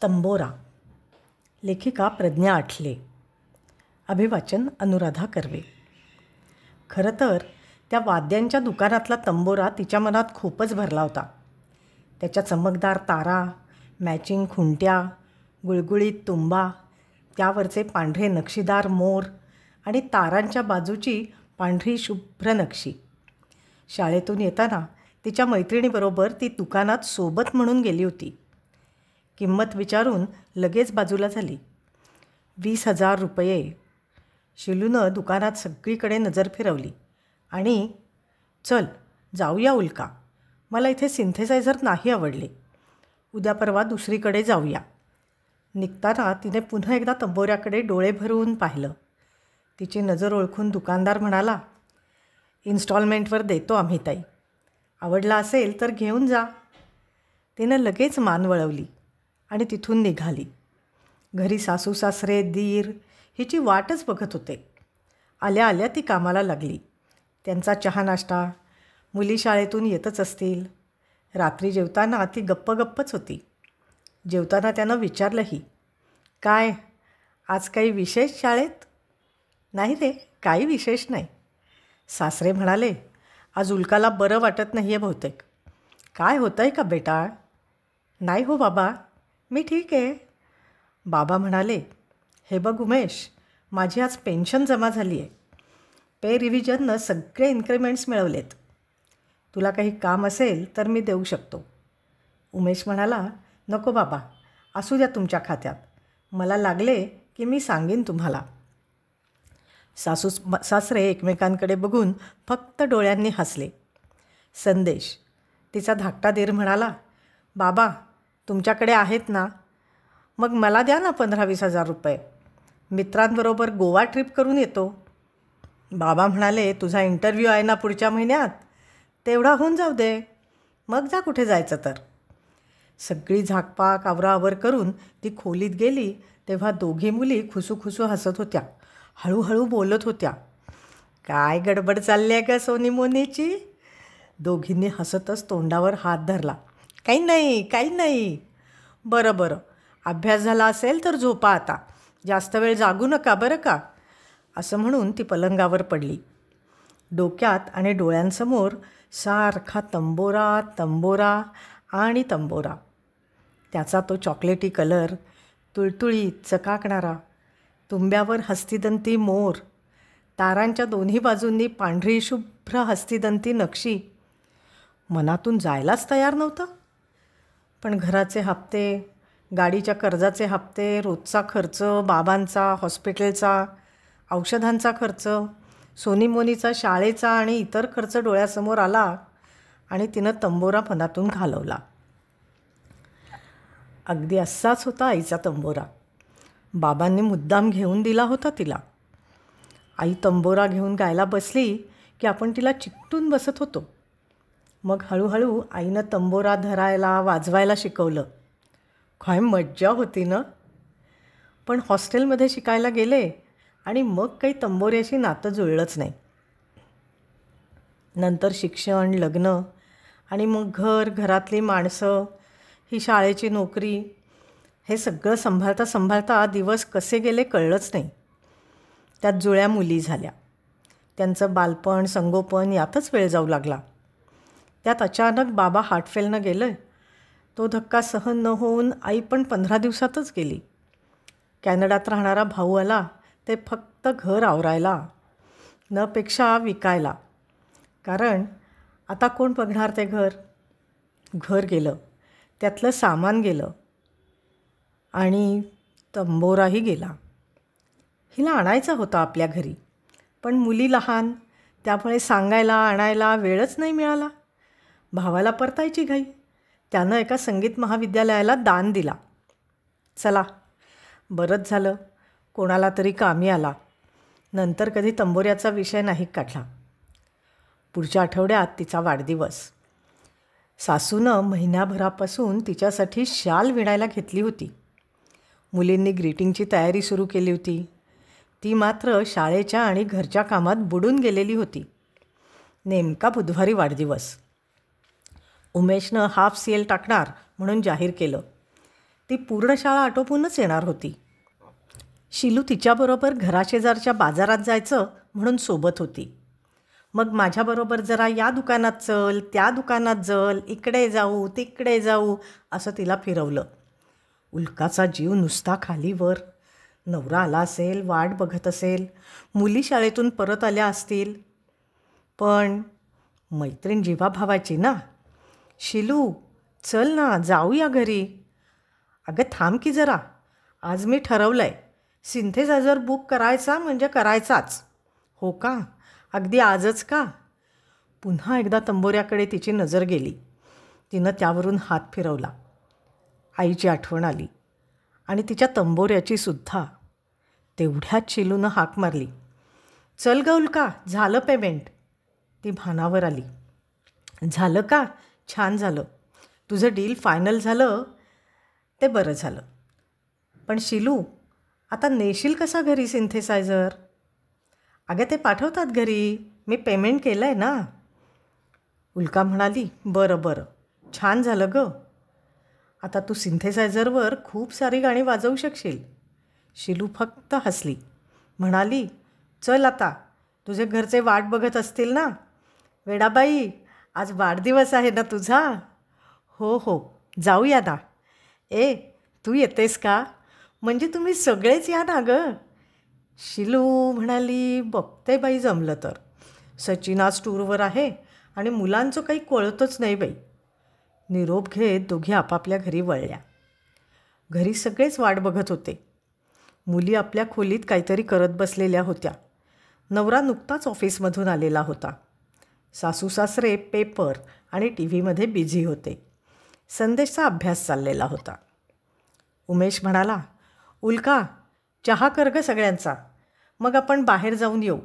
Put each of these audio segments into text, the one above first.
तंबोरा. लेखिका प्रज्ञा आठले. अभिवाचन अनुराधा कर्वे. खरं तर त्या वाद्यांच्या दुकानातला तंबोरा तिच्या मनात खूपच भरला होता. त्याच्या चमकदार तारा, मॅचिंग खुंट्या, गुळगुळीत तुंबा, त्यावरचे पांढरे नक्षीदार मोर आणि तारांच्या बाजूची पांढरी शुभ्र नक्षी. शाळेतून येताना तिच्या मैत्रिणीबरोबर ती दुकानात सोबत म्हणून गेली होती. किंमत विचारून लगेच बाजूला झाली. 20,000 रुपये. शिलूनं दुकानात सगळीकडे नजर फिरवली आणि चल जाऊया उल्का, मला इथे सिंथेसायझर नाही आवडले, उद्या परवा दुसरीकडे जाऊया. निघताना तिने पुन्हा एकदा तंबोऱ्याकडे डोळे भरून पाहिलं. तिची नजर ओळखून दुकानदार म्हणाला, इन्स्टॉलमेंटवर देतो आम्ही ताई, आवडला असेल तर घेऊन जा. तिनं लगेच मान वळवली आणि तिथून निघाली. घरी सासू सासरे दीर हिची वाटच बघत होते. आल्या आल्या ती कामाला लागली. त्यांचा चहा नाश्ता, मुली शाळेतून येतच असतील. रात्री जेवताना ती गप्पच होती. जेवताना त्यानं विचारलंही, काय आज काही विशेष शाळेत? नाही रे, काही विशेष नाही. सासरे म्हणाले, आज उल्काला बरं वाटत नाही आहे बहुतेक. काय होतं आहे का बेटा? नाही हो बाबा, मी ठीक आहे. बाबा म्हणाले, हे बघ उमेश, माझी आज पेन्शन जमा झाली आहे. पे रिव्हिजननं सगळे इन्क्रिमेंट्स मिळवलेत. तुला काही काम असेल तर मी देऊ शकतो. उमेश म्हणाला, नको बाबा, असू द्या तुमच्या खात्यात, मला लागले की मी सांगेन तुम्हाला. सासरे एकमेकांकडे बघून फक्त डोळ्यांनी हसले. संदेश, तिचा धाकटा दीर म्हणाला, बाबा तुमच्याकडे आहेत ना, मग मला द्या ना 15-20 हजार रुपये, मित्रांबरोबर गोवा ट्रिप करून येतो. बाबा म्हणाले, तुझा इंटरव्ह्यू आहे ना पुढच्या महिन्यात, तेवढा होऊन जाऊ दे, मग जा कुठे जायचं तर. सगळी झाकपाक आवराआवर करून ती खोलीत गेली तेव्हा दोघी मुली खुसूखुसू हसत होत्या, हळूहळू बोलत होत्या. काय गडबड चालली आहे का सोनी मोनीची? दोघींनी हसतच तोंडावर हात धरला. काही नाही. बरं, अभ्यास झाला असेल तर झोपा आता, जास्त वेळ जागू नका बरं का, असं म्हणून ती पलंगावर पडली. डोक्यात आणि डोळ्यांसमोर सारखा तंबोरा आणि तंबोरा. त्याचा तो चॉकलेटी कलर, तुळतुळीत चकाकणारा, तुंब्यावर हस्तिदंती मोर, तारांच्या दोन्ही बाजूंनी पांढरी शुभ्र हस्तिदंती नक्षी. मनातून जायलाच तयार नव्हतं. पण घराचे हप्ते, गाडीच्या कर्जाचे हप्ते, रोजचा खर्च, बाबांचा, हॉस्पिटलचा, औषधांचा खर्च, सोनीमोनीचा शाळेचा आणि इतर खर्च डोळ्यासमोर आला आणि तिनं तंबोरा मनातून घालवला. अगदी असाच होता आईचा तंबोरा. बाबांनी मुद्दाम घेऊन दिला होता तिला. आई तंबोरा घेऊन गायला बसली की आपण तिला चिकटून बसत होतो. मग हळूहळू आईनं तंबोरा धरायला वाजवायला शिकवलं. काय मज्जा होती ना. पण हॉस्टेलमध्ये शिकायला गेले आणि मग काही तंबोऱ्याशी नातं जुळलंच नाही. नंतर शिक्षण, लग्न आणि मग घरातली माणसं, ही शाळेची नोकरी, हे सगळं सांभाळता दिवस कसे गेले कळलंच नाही. त्यात जुळ्या मुली झाल्या. त्यांचं बालपण, संगोपन यातच वेळ जाऊ लागला. त्यात अचानक बाबा हार्टफेलनं गेलं. तो धक्का सहन न होऊन आई पण 15 दिवसातच गेली. कॅनडात राहणारा भाऊ आला, ते फक्त घर आवरायला, न पेक्षा विकायला. कारण आता कोण बघणार ते घर? घर गेलं, त्यातलं सामान गेलं आणि तंबोराही गेला. हिला आणायचा होता आपल्या घरी, पण मुली लहान, त्यामुळे सांगायला आणायला वेळच नाही मिळाला. भावाला परतायची घाई. त्यानं एका संगीत महाविद्यालयाला दान दिला. चला, बरंच झालं, कोणाला तरी कामी आला. नंतर कधी तंबोऱ्याचा विषय नाही काढला. पुढच्या आठवड्यात तिचा वाढदिवस. सासूनं महिन्याभरापासून तिच्यासाठी शाल विणायला घेतली होती. मुलींनी ग्रीटिंगची तयारी सुरू केली होती. ती मात्र शाळेच्या आणि घरच्या कामात बुडून गेलेली होती. नेमका बुधवारी वाढदिवस. उमेशनं हाफ CL टाकणार म्हणून जाहीर केलं. ती पूर्ण शाळा आटोपूनच येणार होती. शिलू तिच्याबरोबर घराशेजारच्या बाजारात जायचं म्हणून सोबत होती. मग माझ्याबरोबर जरा या दुकानात चल, त्या दुकानात चल, इकडे जाऊ तिकडे जाऊ असं तिला फिरवलं. उल्काचा जीव नुसता खालीवर. नवरा आला असेल, वाट बघत असेल, मुली शाळेतून परत आल्या असतील. पण मैत्रीण जीवाभावाची ना. शिलू चल ना, जाऊया घरी. अगं थांब की जरा, आज मी ठरवलं आहे, सिंथेसायझर बुक करायचा म्हणजे करायचाच. हो का? अगदी आजच का? पुन्हा एकदा तंबोऱ्याकडे तिची नजर गेली. तिनं त्यावरून हात फिरवला. आईची आठवण आली आणि तिच्या तंबोऱ्याची सुद्धा. तेवढ्यात शिलूनं हाक मारली, चल ग उल्का, झालं पेमेंट. ती भानावर आली. झालं का? छान झालं. तुझं डील फायनल झालं ते बरं झालं. पण शिलू, आता नेशील कसा घरी सिंथेसायझर? अगं ते पाठवतात घरी, मी पेमेंट केलं आहे ना. उल्का म्हणाली, बरं बरं, छान झालं ग. आता तू सिंथेसायझरवर खूप सारी गाणी वाजवू शकशील. शिलू फक्त हसली, म्हणाली, चल आता, तुझे घरचे वाट बघत असतील ना. वेडाबाई, आज वाढदिवस आहे ना तुझा? हो हो, जाऊया ना. ए, तू येतेस का? म्हणजे तुम्ही सगळेच या ना गं. शिलू म्हणाली, बघते बाई जमलं तर. सचिन आज टूरवर आहे आणि मुलांचं काही कळतच नाही बाई. निरोप घेत दोघी आपापल्या घरी वळल्या. घरी सगळेच वाट बघत होते. मुली आपल्या खोलीत काहीतरी करत बसलेल्या होत्या. नवरा नुकताच ऑफिसमधून आलेला होता. सासू सासरे पेपर आणि टी व्हीमध्ये बिझी होते. संदेशचा अभ्यास चाललेला होता. उमेश म्हणाला, उल्का, चहा कर गं सगळ्यांचा, मग आपण बाहेर जाऊन येऊ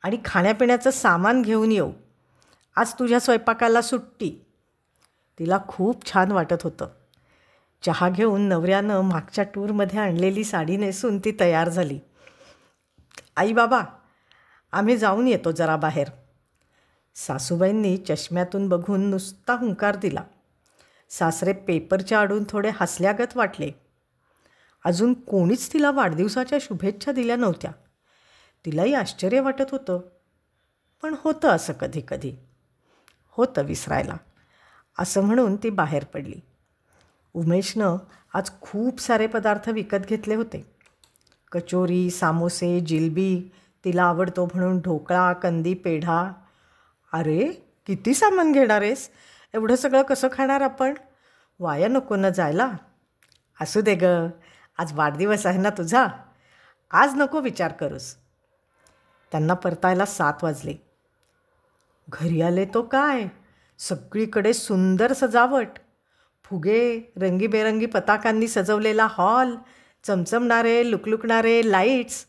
आणि खाण्यापिण्याचं सामान घेऊन येऊ. आज तुझ्या स्वयंपाकाला सुट्टी. तिला खूप छान वाटत होतं. चहा घेऊन नवऱ्यानं मागच्या टूरमध्ये आणलेली साडी नेसून ती तयार झाली. आई बाबा, आम्ही जाऊन येतो जरा बाहेर. सासूबाईंनी चष्म्यातून बघून नुसता हुंकार दिला. सासरे पेपरच्या आडून थोडे हसल्यागत वाटले. अजून कोणीच तिला वाढदिवसाच्या शुभेच्छा दिल्या नव्हत्या. तिलाही आश्चर्य वाटत होतं. पण होतं असं कधी कधी, होतं विसरायला. असं म्हणून ती बाहेर पडली. उमेशनं आज खूप सारे पदार्थ विकत घेतले होते. कचोरी, सामोसे, जिलबी, तिला आवडतो म्हणून ढोकळा, कंदी, पेढा. अरे किती सामान घेणार आहेस? एवढं सगळं कसं खाणार आपण? वाया नको न जायला. असू दे गं, आज वाढदिवस आहे ना तुझा, आज नको विचार करूस. त्यांना परतायला 7 वाजले. घरी आले तो काय, सगळीकडे सुंदर सजावट, फुगे, रंगीबेरंगी पताकांनी सजवलेला हॉल, चमचमणारे लुकलुकणारे लाईट्स.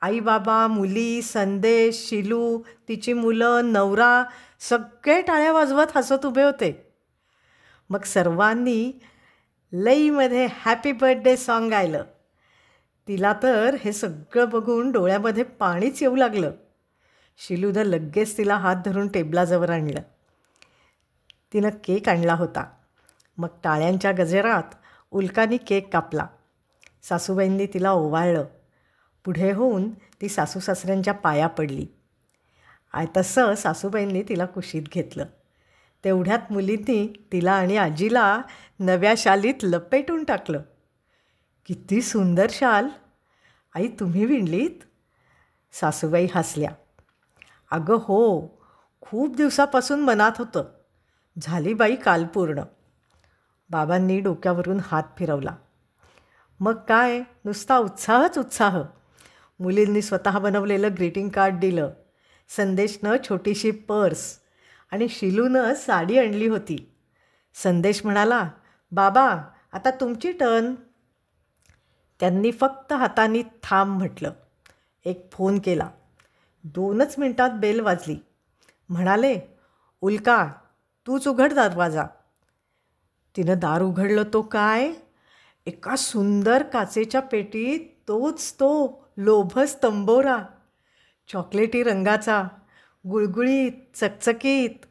आई बाबा, मुली, संदेश, शिलू, तिची मुलं, नवरा सगळे टाळ्या वाजवत हसत उभे होते. मग सर्वांनी लईमध्ये हॅपी बर्थडे सॉन्ग गायलं. तिला तर हे सगळं बघून डोळ्यामध्ये पाणीच येऊ लागलं. शिलूनं लगेच तिला हात धरून टेबलाजवळ आणलं. तिनं केक आणला होता. मग टाळ्यांच्या गजरात उल्कानी केक कापला. सासूबाईंनी तिला ओवाळलं. पुढे होऊन ती सासू सासऱ्यांच्या पाया पडली. तसं सासूबाईंनी तिला कुशीत घेतलं. तेवढ्यात मुलींनी तिला आणि आजीला नव्या शालीत लपेटून टाकलं. किती सुंदर शाल आई, तुम्ही विणलीत? सासूबाई हसल्या. अगं हो, खूप दिवसापासून मनात होतं, झाली बाई काल पूर्ण. बाबांनी डोक्यावरून हात फिरवला. मग काय, नुसता उत्साहच उत्साह. मुलींनी स्वतः बनवलेलं ग्रीटिंग कार्ड दिलं. संदेशनं छोटीशी पर्स आणि शिलूनं साडी आणली होती. संदेश म्हणाला, बाबा आता तुमची टर्न. त्यांनी फक्त हातांनी थांब म्हटलं. एक फोन केला. 2च मिनिटात बेल वाजली. म्हणाले, उल्का तूच उघड दरवाजा. तिनं दार उघडलं तो काय, एका सुंदर काचेच्या पेटीत तोच तो लोभस तंबोरा, चॉकलेटी रंगाचा, गुळगुळीत, चकचकीत.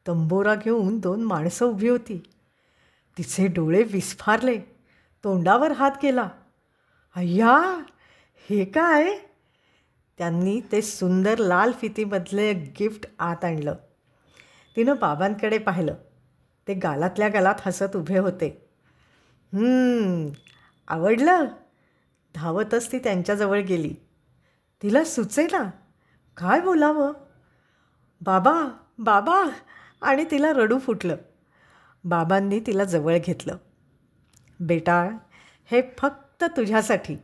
तंबोरा घेऊन 2 माणसं उभी होती. तिचे डोळे विस्फारले. तोंडावर हात गेला. अय्या, हे काय? त्यांनी ते सुंदर लाल फितीमधले गिफ्ट आत आणलं. तिनं बाबांकडे पाहिलं. ते गालातल्या गालात हसत उभे होते. आवडलं? धावतच ती त्यांच्याजवळ गेली. तिला सुचेना काय बोलावं. बाबा बाबा, आणि तिला रडू फुटलं. बाबांनी तिला जवळ घेतलं. बेटा, हे फक्त तुझ्यासाठी.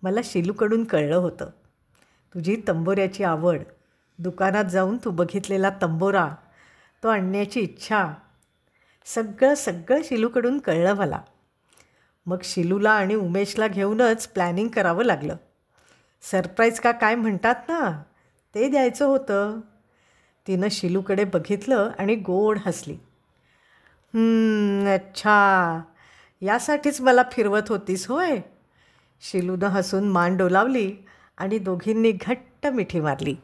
मला शिलूकडून कळलं होतं. तुझी तंबोऱ्याची आवड, दुकानात जाऊन तू बघितलेला तंबोरा, तो आणण्याची इच्छा, सगळं शिलूकडून कळलं मला. मग शिलूला आणि उमेशला घेऊनच प्लॅनिंग करावं लागलं. सरप्राईज का काय म्हणतात ना, ते द्यायचं होतं. तिनं शिलूकडे बघितलं आणि गोड हसली. अच्छा, यासाठीच मला फिरवत होतीस होय? शिलूनं हसून मान डोलावली आणि दोघींनी घट्ट मिठी मारली.